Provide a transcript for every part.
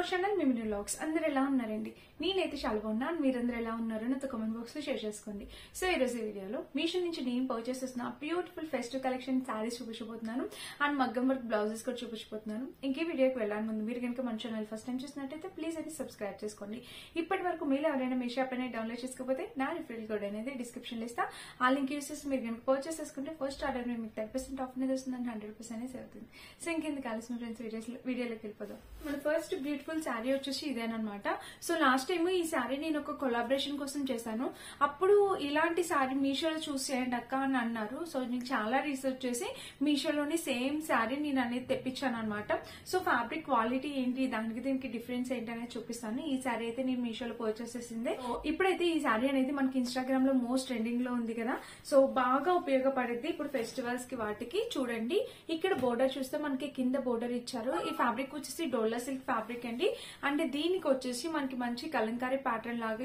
Our channel మిమిని vlogs. అందరూ ఎలా ఉన్నారండి? నేనైతే చాలా బాగున్నాను. మీరందరూ ఎలా ఉన్నారు నాతో కామెంట్ బాక్స్ లో షేర్ చేసుకోండి. సో ఈ రోజు వీడియోలో మీషో నుంచి నేను పర్చేస్ చేసిన బ్యూటిఫుల్ ఫెస్టివ్ కలెక్షన్ శారీస్ చూపించబోతున్నాను అండ్ మగ్గం వర్క్ బ్లౌజెస్ కూడా చూపించబోతున్నాను. ఇంకే వీడియోకి వెళ్ళాలని ముందు మీరు కనుక మన ఛానల్ ఫస్ట్ టైం చూసినట్టయితే ప్లీజ్ అయితే సబ్స్క్రైబ్ చేసుకోండి. ఇప్పటి వరకు మీరు ఎవరైనా మీషో యాప్ అనేది డౌన్లోడ్ చేసుకోకపోతే నా రిఫరల్ కోడ్ అనేది డిస్క్రిప్షన్ లో ఇస్తా. ఆ లింక్ యూస్ చేసి మీరు కనుక పర్చేస్ చేసుకుంటే ఫస్ట్ ఆర్డర్ మీకు 10% ఆఫ్ అనేది వస్తుందని 100% సేవ్ అవుతుంది. సో ఇంకెందుకు కలిసి ఫ్రెండ్స్ వీడియోలోకి వెళ్ళిపోదాం. మన ఫస్ట్ బ్యూటిఫుల్ శారీ వచ్చేసి ఇదేనమాట. సో లాస్ట్ టైం ఈ శారీ నేను ఒక కొలాబరేషన్ కోసం చేశాను. అప్పుడు ఇలాంటి శారీ మీషోలో చూస్ చేయండి అక్క అని అన్నారు. సో నేను చాలా రీసెర్చ్ చేసి మీషోలోని సేమ్ శారీ నేను అనేది తెప్పించాను అనమాట. సో ఫ్యాబ్రిక్ క్వాలిటీ ఏంటి, దానికి దీనికి డిఫరెన్స్ ఏంటి అనేది చూపిస్తాను. ఈ శారీ అయితే నేను మీషోలో పర్చేస్ చేసిందే. ఇప్పుడైతే ఈ శారీ అనేది మనకి ఇన్స్టాగ్రామ్ లో మోస్ట్ ట్రెండింగ్ లో ఉంది కదా, సో బాగా ఉపయోగపడుద్ది ఇప్పుడు ఫెస్టివల్స్ కి వాటికి. చూడండి ఇక్కడ బోర్డర్ చూస్తే మనకి కింద బోర్డర్ ఇచ్చారు. ఈ ఫ్యాబ్రిక్ వచ్చేసి డోలా సిల్క్ ఫ్యాబ్రిక్ అండి. అంటే దీనికి వచ్చేసి మనకి మంచి కలంకారీ ప్యాటర్న్ లాగా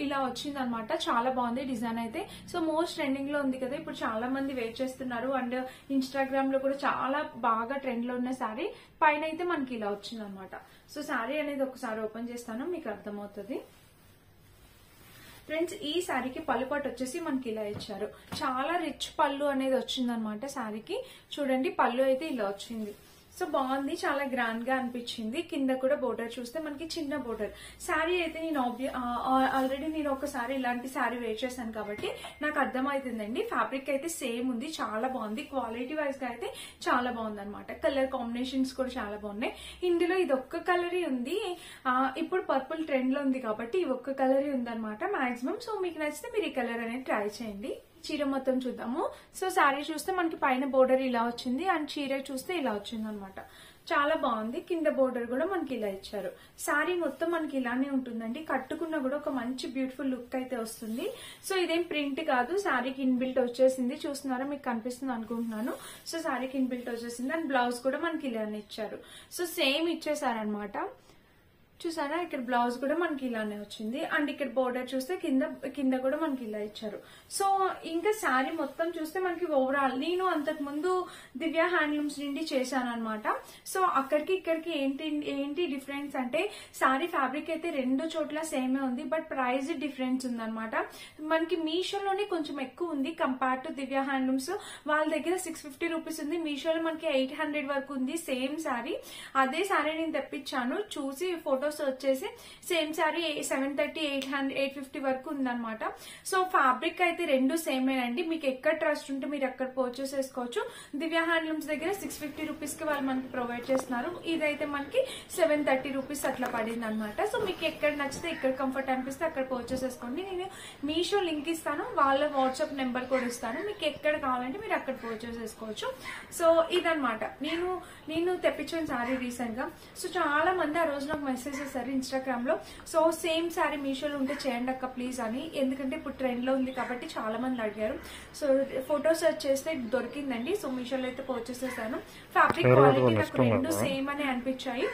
ఇలా వచ్చింది అనమాట. చాలా బాగుంది డిజైన్ అయితే. సో మోస్ట్ ట్రెండింగ్ లో ఉంది కదా, ఇప్పుడు చాలా మంది వెయిట్ చేస్తున్నారు. అండ్ ఇన్స్టాగ్రామ్ లో కూడా చాలా బాగా ట్రెండ్ లో ఉన్న శారీ పైన అయితే మనకి ఇలా వచ్చింది అనమాట. సో శారీ అనేది ఒకసారి ఓపెన్ చేస్తాను, మీకు అర్థమవుతుంది. ఫ్రెండ్స్ ఈ శారీకి పళ్ళు పాటు వచ్చేసి మనకి ఇలా ఇచ్చారు. చాలా రిచ్ పళ్ళు అనేది వచ్చింది అనమాట శారీకి. చూడండి పళ్ళు అయితే ఇలా వచ్చింది. సో బాగుంది, చాలా గ్రాండ్ గా అనిపించింది. కింద కూడా బోర్డర్ చూస్తే మనకి చిన్న బోర్డర్. శారీ అయితే నేను ఆల్రెడీ నేను ఒకసారి ఇలాంటి శారీ వేర్ చేశాను కాబట్టి నాకు అర్థమవుతుందండి. ఫ్యాబ్రిక్ అయితే సేమ్ ఉంది, చాలా బాగుంది. క్వాలిటీ వైజ్ గా అయితే చాలా బాగుంది అనమాట. కలర్ కాంబినేషన్స్ కూడా చాలా బాగున్నాయి. ఇందులో ఇది ఒక్క కలర్ ఉంది. ఇప్పుడు పర్పుల్ ట్రెండ్ లో ఉంది కాబట్టి ఈ ఒక్క కలర్ ఉంది అనమాట మాక్సిమం. సో మీకు నచ్చితే మీరు ఈ కలర్ అనేది ట్రై చేయండి. చీర మొత్తం చూద్దాము. సో శారీ చూస్తే మనకి పైన బోర్డర్ ఇలా వచ్చింది అండ్ చీర చూస్తే ఇలా వచ్చింది అనమాట. చాలా బాగుంది. కింద బోర్డర్ కూడా మనకి ఇలా ఇచ్చారు. శారీ మొత్తం మనకి ఇలానే ఉంటుందండి. కట్టుకున్న కూడా ఒక మంచి బ్యూటిఫుల్ లుక్ అయితే వస్తుంది. సో ఇదేం ప్రింట్ కాదు, శారీకి ఇన్బిల్ట్ వచ్చేసింది. చూస్తున్నారా, మీకు కనిపిస్తుంది అనుకుంటున్నాను. సో శారీకి ఇన్బిల్ట్ వచ్చేసింది అండ్ బ్లౌజ్ కూడా మనకి ఇలానే ఇచ్చారు. సో సేమ్ ఇచ్చేసారనమాట. చూసారా, ఇక్కడ బ్లౌజ్ కూడా మనకి ఇలానే వచ్చింది అండ్ ఇక్కడ బోర్డర్ చూస్తే కింద కూడా మనకి ఇలా ఇచ్చారు. సో ఇంకా శారీ మొత్తం చూస్తే మనకి ఓవరాల్ నేను అంతకు ముందు దివ్య హ్యాండ్లూమ్స్ నుండి చేశాను అనమాట. సో అక్కడికి ఇక్కడికి ఏంటి డిఫరెన్స్ అంటే శారీ ఫ్యాబ్రిక్ అయితే రెండు చోట్ల సేమే ఉంది, బట్ ప్రైస్ డిఫరెన్స్ ఉందన్నమాట. మనకి మీషోలోనే కొంచెం ఎక్కువ ఉంది కంపేర్ టు దివ్య హ్యాండ్లూమ్స్. వాళ్ళ దగ్గర 650 రూపీస్ ఉంది, మీషోలో మనకి 800 వరకు ఉంది సేమ్ శారీ. అదే శారీ నేను తెప్పించాను, చూసి ఫోటో వచ్చేసి సేమ్ శారీ 730, 800, 850 వరకు ఉందన్నమాట. సో ఫ్యాబ్రిక్ అయితే రెండు సేమేనండి. మీకు ఎక్కడ ట్రస్ట్ ఉంటే మీరు ఎక్కడ పర్చేస్ చేసుకోవచ్చు. దివ్య హ్యాండ్లూమ్స్ దగ్గర 650 రూపీస్ కి వాళ్ళు మనకి ప్రొవైడ్ చేస్తున్నారు. ఇదైతే మనకి 730 రూపీస్ అట్లా పడింది అనమాట. సో మీకు ఎక్కడ నచ్చితే ఇక్కడ కంఫర్ట్ అనిపిస్తే అక్కడ పర్చేస్ చేసుకోండి. నేను మీషో లింక్ ఇస్తాను, వాళ్ళ వాట్సాప్ నెంబర్ కూడా ఇస్తాను. మీకు ఎక్కడ కావాలంటే మీరు అక్కడ పర్చేస్ చేసుకోవచ్చు. సో ఇదనమాట నేను తెప్పించిన శారీ రీసెంట్ గా. సో చాలా మంది ఆ రోజు నాకు మెసేజ్ చేశారు ఇన్స్టాగ్రామ్ లో. సో సేమ్ శారీ మీషోలో ఉంటే చేయండి అక్క ప్లీజ్ అని, ఎందుకంటే ఇప్పుడు ట్రెండ్ లో ఉంది కాబట్టి చాలా మంది అడిగారు. సో ఫోటో సెర్చ్ చేస్తే దొరికిందండి. సో మీషోలో అయితే పర్చేస్ చేశాను. ఫ్యాబ్రిక్ క్వాలిటీ నాకు రెండు సేమ్ అని అనిపించాయి.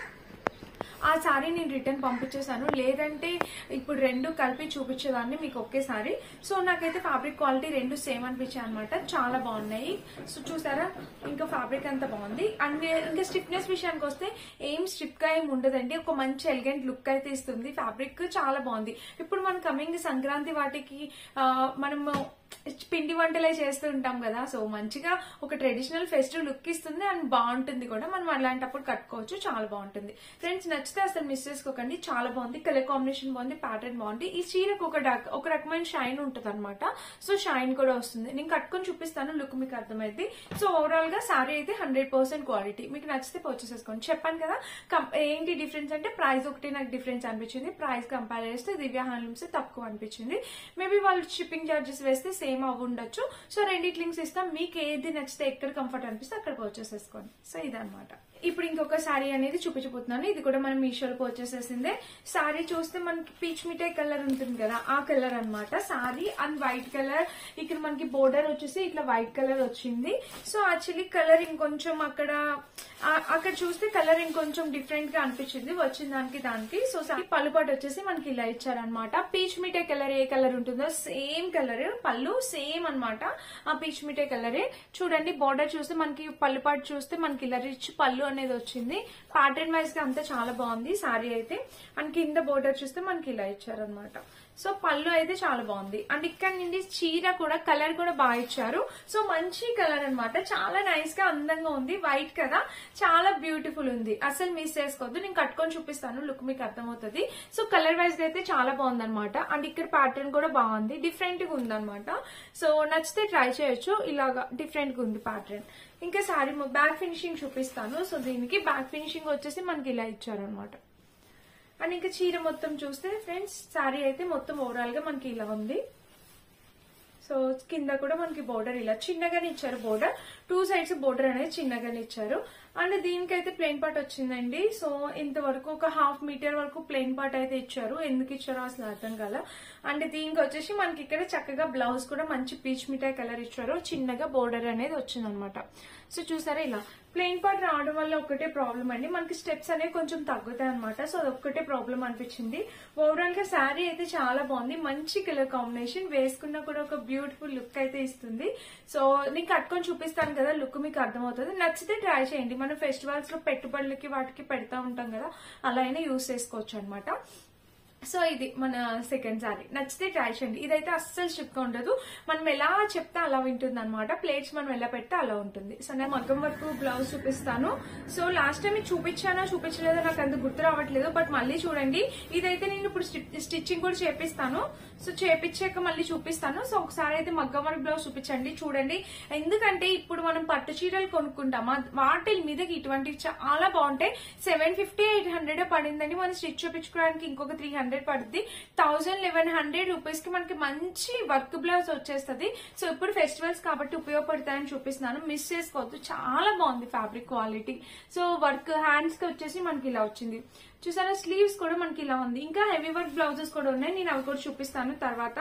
ఆ శారీ నేను రిటర్న్ పంపించేశాను, లేదంటే ఇప్పుడు రెండు కలిపి చూపించేదాన్ని మీకు ఒకేసారి. సో నాకైతే ఫ్యాబ్రిక్ క్వాలిటీ రెండు సేమ్ అనిపించాయి అనమాట. చాలా బాగున్నాయి. సో చూసారా, ఇంకా ఫ్యాబ్రిక్ అంతా బాగుంది. అండ్ ఇంకా స్టిఫ్నెస్ విషయానికి వస్తే ఏం స్టిఫ్ గా ఏం ఉండదండి. ఒక మంచి ఎలిగెంట్ లుక్ అయితే ఇస్తుంది. ఫ్యాబ్రిక్ చాలా బాగుంది. ఇప్పుడు మనం కమింగ్ సంక్రాంతి వాటికి మనము పిండి వంటలే చేస్తూ ఉంటాం కదా. సో మంచిగా ఒక ట్రెడిషనల్ ఫెస్టివ్ లుక్ ఇస్తుంది అండ్ బాగుంటుంది కూడా. మనం అలాంటప్పుడు కట్టుకోవచ్చు, చాలా బాగుంటుంది. ఫ్రెండ్స్ నచ్చితే అసలు మిస్ చేసుకోకండి. చాలా బాగుంది, కలర్ కాంబినేషన్ బాగుంది, ప్యాటర్న్ బాగుంది. ఈ చీరకు ఒక రకమైన షైన్ ఉంటుంది అనమాట. సో షైన్ కూడా వస్తుంది. నేను కట్టుకొని చూపిస్తాను, లుక్ మీకు అర్థమైంది. సో ఓవరాల్ గా శారీ అయితే 100% క్వాలిటీ. మీకు నచ్చితే పర్చేస్ చేసుకోండి. చెప్పాను కదా ఏంటి డిఫరెన్స్ అంటే ప్రైస్ ఒకటి నాకు డిఫరెన్స్ అనిపించింది. ప్రైస్ కంపేర్ చేస్తే దివ్య హ్యాండ్లూమ్స్ తక్కువ అనిపించింది. మేబీ వాళ్ళు షిప్పింగ్ చార్జెస్ వేస్తే సేమ్ అవి ఉండొచ్చు. సో రెండిటి లింక్స్ ఇస్తాం, మీకు ఏది నచ్చితే ఎక్కడ కంఫర్ట్ అనిపిస్తే అక్కడ పర్చేస్ చేసుకోండి. సో ఇదనమాట. ఇప్పుడు ఇంకొక శారీ అనేది చూపించబోతున్నాను. ఇది కూడా మనం మీషోలో పర్చేస్ చేసిందే. శారీ చూస్తే మనకి పీచ్ మిఠాయి కలర్ ఉంటుంది కదా, ఆ కలర్ అనమాట శారీ. అండ్ వైట్ కలర్, ఇక్కడ మనకి బోర్డర్ వచ్చేసి ఇట్లా వైట్ కలర్ వచ్చింది. సో యాక్చువల్లీ కలర్ ఇంకొంచెం అక్కడ చూస్తే కలర్ ఇంకొంచెం డిఫరెంట్ గా అనిపించింది వచ్చిన దానికి. సో పళ్ళు పాటు వచ్చేసి మనకి ఇలా ఇచ్చారనమాట. పీచ్ మిఠాయి కలర్ ఏ కలర్ ఉంటుందో సేమ్ కలర్, పళ్ళు సేమ్ అనమాట. ఆ పీచ్ మిఠాయి కలరే. చూడండి బోర్డర్ చూస్తే మనకి పళ్ళు పాటు చూస్తే మనకి ఇలా రిచ్ పళ్ళు అనేది వచ్చింది. ప్యాటర్న్ వైజ్ గా అంతా చాలా బాగుంది సారీ అయితే. అండ్ కింద బోర్డర్ చూస్తే మనకి ఇలా ఇచ్చారనమాట. సో పళ్ళు అయితే చాలా బాగుంది. అండ్ ఇక్కడ నుండి చీర కూడా కలర్ కూడా బాగా ఇచ్చారు. సో మంచి కలర్ అన్నమాట, చాలా నైస్ గా అందంగా ఉంది. వైట్ కదా, చాలా బ్యూటిఫుల్ ఉంది. అసలు మిస్ చేసుకోవద్దు, నేను కట్టుకొని చూపిస్తాను, లుక్ మీకు అర్థమవుతుంది. సో కలర్ వైజ్ గా అయితే చాలా బాగుంది అనమాట. అండ్ ఇక్కడ ప్యాటర్న్ కూడా బాగుంది, డిఫరెంట్ గా ఉంది అనమాట. సో నచ్చితే ట్రై చేయొచ్చు, ఇలాగా డిఫరెంట్ గా ఉంది ప్యాటర్న్. ఇంకా సారీ బ్యాక్ ఫినిషింగ్ చూపిస్తాను. సో దీనికి బ్యాక్ ఫినిషింగ్ వచ్చేసి మనకి ఇలా ఇచ్చారనమాట. అండ్ ఇంకా చీర మొత్తం చూస్తే ఫ్రెండ్స్, శారీ అయితే మొత్తం ఓవరాల్ గా మనకి ఇలా ఉంది. సో కింద కూడా మనకి బోర్డర్ ఇలా చిన్నగానే ఇచ్చారు, బోర్డర్ 2 సైడ్స్ బోర్డర్ అనేది చిన్నగానే ఇచ్చారు. అండ్ దీనికైతే ప్లెయిన్ పార్ట్ వచ్చిందండి. సో ఇంతవరకు ఒక 1/2 మీటర్ వరకు ప్లెయిన్ పార్ట్ అయితే ఇచ్చారు, ఎందుకు ఇచ్చారో అసలు అర్థం కాల. అండ్ దీనికి వచ్చేసి మనకి ఇక్కడ చక్కగా బ్లౌజ్ కూడా మంచి పీచ్ మిఠాయి కలర్ ఇచ్చారు, చిన్నగా బోర్డర్ అనేది వచ్చింది అనమాట. సో చూసారా, ఇలా ప్లెయిన్ పార్ట్ రావడం వల్ల ఒకటే ప్రాబ్లం అండి, మనకి స్టెప్స్ అనేవి కొంచెం తగ్గుతాయి అనమాట. సో అదొక్కటే ప్రాబ్లం అనిపించింది. ఓవరాల్ గా శారీ అయితే చాలా బాగుంది, మంచి కలర్ కాంబినేషన్, వేసుకున్నా కూడా ఒక బ్యూటిఫుల్ లుక్ అయితే ఇస్తుంది. సో నేను కట్టుకొని చూపిస్తాను కదా, లుక్ మీకు అర్థమవుతుంది. నచ్చితే ట్రై చేయండి, మనం ఫెస్టివల్స్ లో పెట్టుబడులకి వాటికి పెడతా ఉంటాం కదా, అలా అయినా యూజ్ చేసుకోవచ్చు అనమాట. సో ఇది మన సెకండ్ సారీ, నచ్చితే ట్రై చేయండి. ఇదైతే అస్సలు స్ట్రిప్ గా ఉండదు, మనం ఎలా చెప్తే అలా వింటుంది అనమాట. ప్లేట్స్ మనం ఎలా పెడితే అలా ఉంటుంది. సో నేను మగ్గం వర్క్ బ్లౌజ్ చూపిస్తాను. సో లాస్ట్ టైం చూపించానా చూపించలేదో నాకు అంత గుర్తు రావట్లేదు, బట్ మళ్ళీ చూడండి. ఇదైతే నేను ఇప్పుడు స్టిచ్చింగ్ కూడా చేపిస్తాను. సో చేపించాక మళ్ళీ చూపిస్తాను. సో ఒకసారి అయితే మగ్గం వర్క్ బ్లౌజ్ చూపించండి, చూడండి. ఎందుకంటే ఇప్పుడు మనం పట్టు చీరలు కొనుక్కుంటామా, వాటి మీదకి ఇటువంటివి చాలా బాగుంటాయి. 750-800 పడిందండి, మనం స్టిచ్ చేపించుకోవడానికి ఇంకొక 300 పడుతుంది. 1000-1100 రూపీస్ కి మనకి మంచి వర్క్ బ్లౌజ్ వచ్చేస్తుంది. సో ఇప్పుడు ఫెస్టివల్స్ కాబట్టి ఉపయోగపడతాయని చూపిస్తున్నాను, మిస్ చేసుకోవద్దు. చాలా బాగుంది fabric quality. So work hands కి వచ్చేసి మనకి ఇలా వచ్చింది, చూసారా. స్లీవ్స్ కూడా మనకి ఇలా ఉంది. ఇంకా హెవీ వర్క్ బ్లౌజెస్ కూడా ఉన్నాయి, నేను అవి కూడా చూపిస్తాను తర్వాత.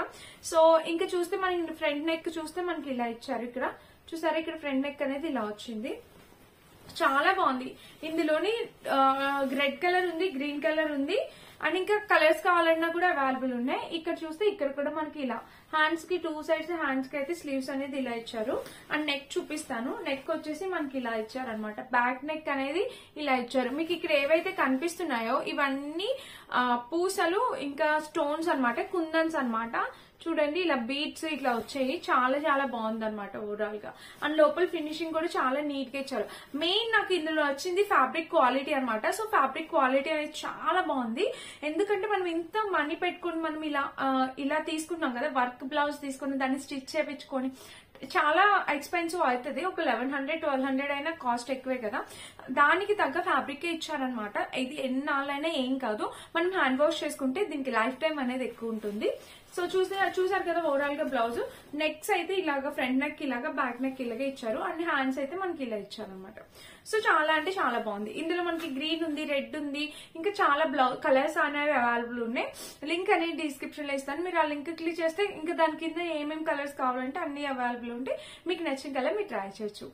సో ఇంకా చూస్తే మన ఫ్రంట్ నెక్ చూస్తే మనకి ఇలా ఇచ్చారు. ఇక్కడ చూసారా, ఇక్కడ ఫ్రంట్ నెక్ అనేది ఇలా వచ్చింది, చాలా బాగుంది. ఇందులోని రెడ్ కలర్ ఉంది, గ్రీన్ కలర్ ఉంది, అండ్ ఇంకా కలర్స్ కావాలన్నా కూడా అవైలబుల్ ఉన్నాయి. ఇక్కడ చూస్తే ఇక్కడ కూడా మనకి ఇలా హ్యాండ్స్ కి 2 సైడ్స్ హ్యాండ్స్ కి అయితే స్లీవ్స్ అనేది ఇలా ఇచ్చారు. అండ్ నెక్ చూపిస్తాను. నెక్ వచ్చేసి మనకి ఇలా ఇచ్చారు అనమాట, బ్యాక్ నెక్ అనేది ఇలా ఇచ్చారు. మీకు ఇక్కడ ఏవైతే కనిపిస్తున్నాయో ఇవన్నీ పూసలు ఇంకా స్టోన్స్ అనమాట, కుందన్స్ అనమాట. చూడండి, ఇలా బీట్స్ ఇట్లా వచ్చాయి, చాలా చాలా బాగుంది అనమాట ఓవరాల్ గా. అండ్ లోపల ఫినిషింగ్ కూడా చాలా నీట్ గా ఇచ్చారు. మెయిన్ నాకు ఇందులో వచ్చింది ఫ్యాబ్రిక్ క్వాలిటీ అనమాట. సో ఫ్యాబ్రిక్ క్వాలిటీ అనేది చాలా బాగుంది. ఎందుకంటే మనం ఇంత మనీ పెట్టుకుని మనం ఇలా తీసుకుంటున్నాం కదా, వర్క్ బ్లౌజ్ తీసుకుని దాన్ని స్టిచ్ చేయించుకొని చాలా ఎక్స్పెన్సివ్ అవుతుంది. ఒక 1100-1200 అయినా కాస్ట్ ఎక్కువే కదా, దానికి తగ్గ ఫ్యాబ్రిక్ ఇచ్చారనమాట. ఇది ఎన్నాళ్ళైనా ఏం కాదు, మనం హ్యాండ్ వాష్ చేసుకుంటే దీనికి లైఫ్ టైం అనేది ఎక్కువ ఉంటుంది. సో చూసారు కదా ఓవరాల్ గా బ్లౌజ్. నెక్స్ అయితే ఇలాగా ఫ్రంట్ నెక్ ఇలాగా, బ్యాక్ నెక్ ఇలాగా ఇచ్చారు. అండ్ హ్యాండ్స్ అయితే మనకి ఇలా ఇచ్చారనమాట. సో చాలా అంటే చాలా బాగుంది. ఇందులో మనకి గ్రీన్ ఉంది, రెడ్ ఉంది, ఇంకా చాలా కలర్స్ అనేవి అవైలబుల్ ఉన్నాయి. లింక్ అనేది డిస్క్రిప్షన్ లో ఇస్తాను, మీరు ఆ లింక్ క్లిక్ చేస్తే ఇంకా దాని కింద ఏమేమి కలర్స్ కావాలంటే అన్ని అవైలబుల్ ఉంటాయి. మీకు నచ్చిన కలర్ మీరు ట్రై చేయొచ్చు.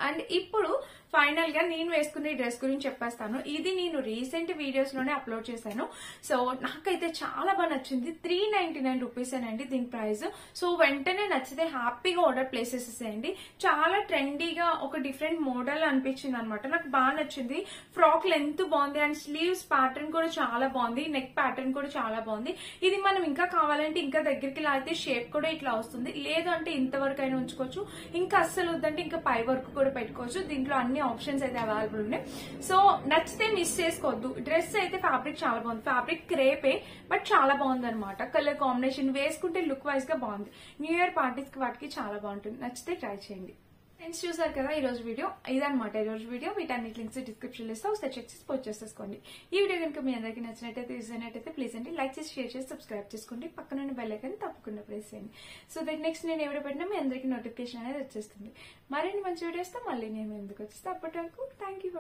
అండ్ ఇప్పుడు ఫైనల్ గా నేను వేసుకునే డ్రెస్ గురించి చెప్పేస్తాను. ఇది నేను రీసెంట్ వీడియోస్ లోనే అప్లోడ్ చేశాను. సో నాకైతే చాలా బాగా నచ్చింది. 399 రూపీస్ అండి దీని ప్రైస్. సో వెంటనే నచ్చితే హ్యాపీగా ఆర్డర్ ప్లేస్ చేసేసేయండి. చాలా ట్రెండీగా ఒక డిఫరెంట్ మోడల్ అనిపించింది అనమాట, నాకు బాగా నచ్చింది. ఫ్రాక్ లెంత్ బాగుంది, అండ్ స్లీవ్స్ ప్యాటర్న్ కూడా చాలా బాగుంది, నెక్ ప్యాటర్న్ కూడా చాలా బాగుంది. ఇది మనం ఇంకా కావాలంటే ఇంకా దగ్గరికి లాగితే షేప్ కూడా ఇట్లా వస్తుంది, లేదు అంటే ఇంతవరకు అయినా ఉంచుకోవచ్చు, ఇంకా అస్సలు వద్దంటే ఇంకా పై వరకు కూడా పెట్టుకోవచ్చు. దీంట్లో అన్ని ఆప్షన్స్ అయితే అవైలబుల్ ఉన్నాయి. సో నచ్చితే మిస్ చేసుకోవద్దు. డ్రెస్ అయితే ఫ్యాబ్రిక్ చాలా బాగుంది, ఫ్యాబ్రిక్ క్రేపే బట్ చాలా బాగుంది అనమాట. కలర్ కాంబినేషన్ వేసుకుంటే లుక్ వైజ్ గా బాగుంది. న్యూ ఇయర్ పార్టీస్ కి వాటికి చాలా బాగుంటుంది, నచ్చితే ట్రై చేయండి. ఫ్రెండ్స్ చూసారు కదా ఈ రోజు వీడియో, ఇదనమాట ఈ రోజు వీడియో. వీటన్నిటి లింక్స్ డిస్క్రిప్షన్ లో ఇస్తా, ఒకసారి చెక్ చేసి పోస్ట్ చేసేసుకోండి. ఈ వీడియో కనుక మీ అందరికీ నచ్చినట్టయితే యూజ్ ప్లీజ్ అండి లైక్ చేసి, షేర్ చేసి, సబ్స్క్రైబ్ చేసుకోండి. పక్కన బెల్ ఐకాన్ తప్పకుండా ప్రెస్ చేయండి. సో దట్ నెక్స్ట్ నేను ఎవరు పెట్టినా మీ అందరికీ నోటిఫికేషన్ అనేది వచ్చేస్తుంది. మరిన్ని మంచి వీడియోస్ తో మళ్ళీ నేను ఎందుకు వచ్చేస్తే అప్పటి వరకు థ్యాంక్ యూ.